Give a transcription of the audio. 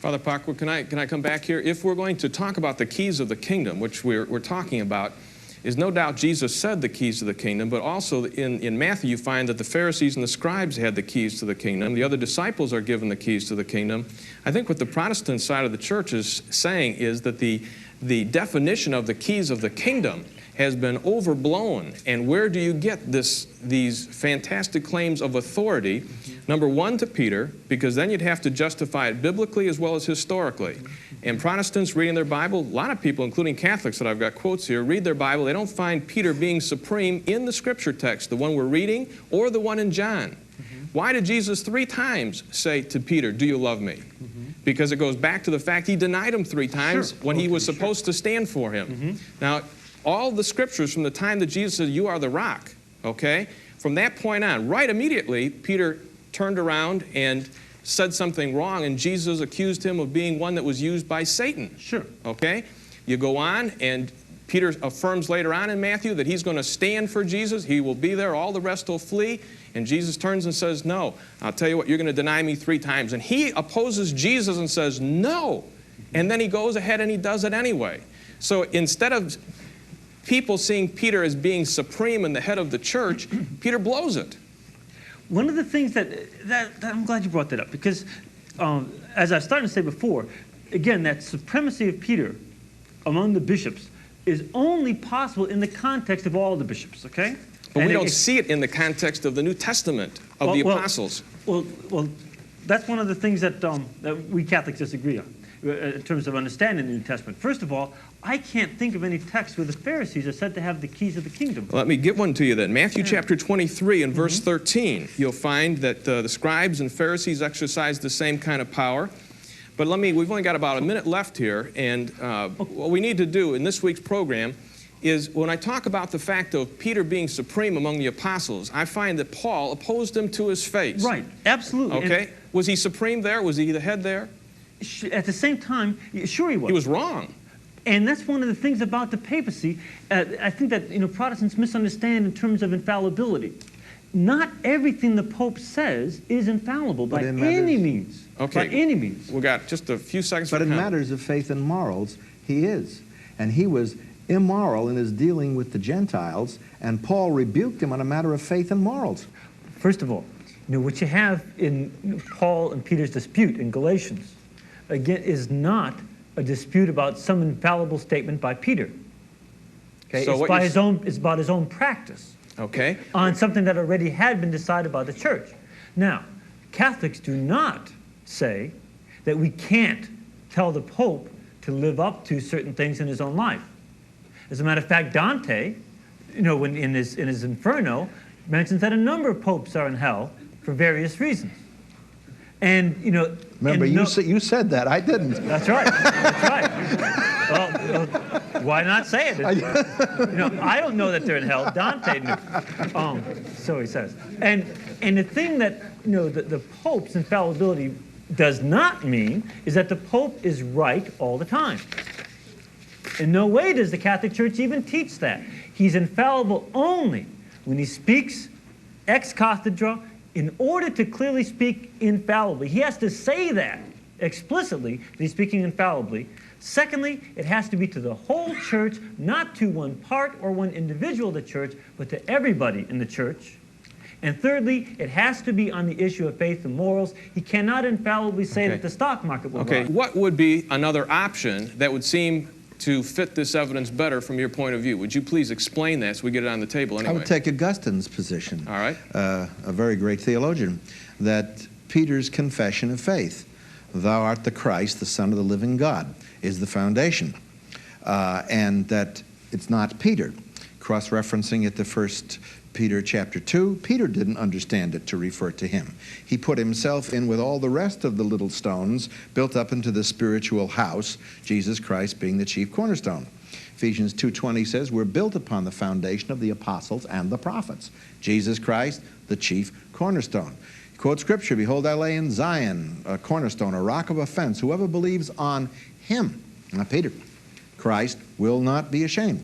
Father Parker, can I come back here? If we're going to talk about the keys of the kingdom, which we're talking about, is no doubt Jesus said the keys to the kingdom, but also in Matthew you find that the Pharisees and the scribes had the keys to the kingdom. The other disciples are given the keys to the kingdom. I think what the Protestant side of the church is saying is that the definition of the keys of the kingdom has been overblown. And where do you get these fantastic claims of authority? Number one, to Peter, because then you'd have to justify it biblically as well as historically. And Protestants reading their Bible, a lot of people, including Catholics that I've got quotes here, read their Bible. They don't find Peter being supreme in the scripture text, the one we're reading, or the one in John. Why did Jesus 3 times say to Peter, "Do you love me?" Because it goes back to the fact he denied him 3 times when he was supposed to stand for him. Now, all the scriptures from the time that Jesus said, "You are the rock," okay? From that point on, right immediately, Peter turned around and said something wrong, and Jesus accused him of being one that was used by Satan. Okay? You go on, and Peter affirms later on in Matthew that he's going to stand for Jesus. He will be there. All the rest will flee. And Jesus turns and says, "No, I'll tell you what, you're going to deny me 3 times. And he opposes Jesus and says, "No." And then he goes ahead and he does it anyway. So instead of people seeing Peter as being supreme and the head of the church, Peter blows it. One of the things that I'm glad you brought that up, because as I was starting to say before, again, that supremacy of Peter among the bishops is only possible in the context of all the bishops, okay? But we don't see it in the context of the New Testament, of the apostles. Well, that's one of the things that we Catholics disagree on in terms of understanding the New Testament. First of all, I can't think of any text where the Pharisees are said to have the keys of the kingdom. Let me get one to you then. Matthew chapter 23 and verse 13, you'll find that the scribes and Pharisees exercised the same kind of power. But we've only got about a minute left here, and what we need to do in this week's program is when I talk about the fact of Peter being supreme among the apostles, I find that Paul opposed him to his face. Right, absolutely. Okay? Was he supreme there? Was he the head there? At the same time, sure he was. He was wrong. And that's one of the things about the papacy. I think that Protestants misunderstand in terms of infallibility. Not everything the Pope says is infallible by any means. Okay. By any means. We've got just a few seconds. But in matters of faith and morals, he is. And he was immoral in his dealing with the Gentiles, and Paul rebuked him on a matter of faith and morals. First of all, what you have in Paul and Peter's dispute in Galatians, again, is not a dispute about some infallible statement by Peter. Okay? So it's about his own practice. Okay. On something that already had been decided by the church. Now, Catholics do not say that we can't tell the Pope to live up to certain things in his own life. As a matter of fact, Dante, when in his Inferno, mentions that a number of popes are in hell for various reasons. And remember, you said that. I didn't. That's right. That's right. Well, why not say it? I don't know that they're in hell. Dante knew. So he says. And the thing that the Pope's infallibility does not mean is that the Pope is right all the time. In no way does the Catholic Church even teach that. He's infallible only when he speaks ex cathedra. In order to clearly speak infallibly, he has to say that explicitly, that he's speaking infallibly. Secondly, it has to be to the whole church, not to one part or one individual of the church, but to everybody in the church. And thirdly, it has to be on the issue of faith and morals. He cannot infallibly say that the stock market will rise. What would be another option that would seem to fit this evidence better from your point of view? Would you please explain that so we get it on the table anyway? I would take Augustine's position. All right. A very great theologian, that Peter's confession of faith, "Thou art the Christ, the Son of the living God," is the foundation. And that it's not Peter. Cross-referencing it to 1 Peter chapter 2, Peter didn't understand it to refer to him. He put himself in with all the rest of the little stones built up into the spiritual house, Jesus Christ being the chief cornerstone. Ephesians 2:20 says, we're built upon the foundation of the apostles and the prophets. Jesus Christ, the chief cornerstone. Quote scripture, "Behold, I lay in Zion a cornerstone, a rock of offense. Whoever believes on him," not Peter, "Christ will not be ashamed."